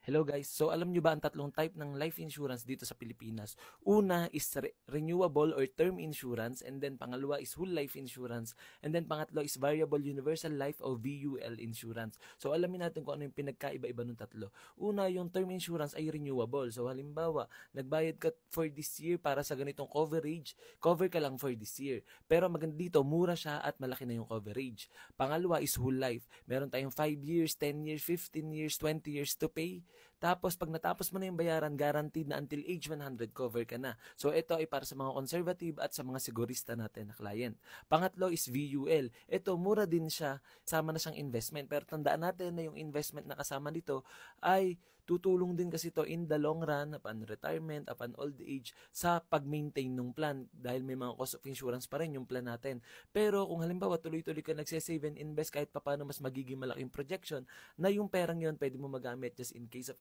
Hello guys, so alam nyo ba ang tatlong type ng life insurance dito sa Pilipinas? Una is renewable or term insurance, and then pangalawa is whole life insurance, and then pangatlo is variable universal life o VUL insurance. So alamin natin kung ano yung pinagkaiba-iba ng tatlo. Una, yung term insurance ay renewable. So halimbawa, nagbayad ka for this year para sa ganitong coverage, cover ka lang for this year. Pero maganda dito, mura siya at malaki na yung coverage. Pangalawa is whole life. Meron tayong 5 years, 10 years, 15 years, 20 years to pay. Tapos pag natapos mo na yung bayaran, guaranteed na until age 100 cover ka na. So ito ay para sa mga conservative at sa mga sigurista natin na client. Pangatlo is VUL. Ito mura din siya, sama na siyang investment. Pero tandaan natin na yung investment na kasama dito ay tutulong din kasi to in the long run, upon retirement, upon old age, sa pag-maintain ng plan dahil may mga cost of insurance pa rin yung plan natin. Pero kung halimbawa tuloy-tuloy ka nagsasave and invest kahit paano mas magiging malaking projection na yung perang yon pwede mo magamit just in case of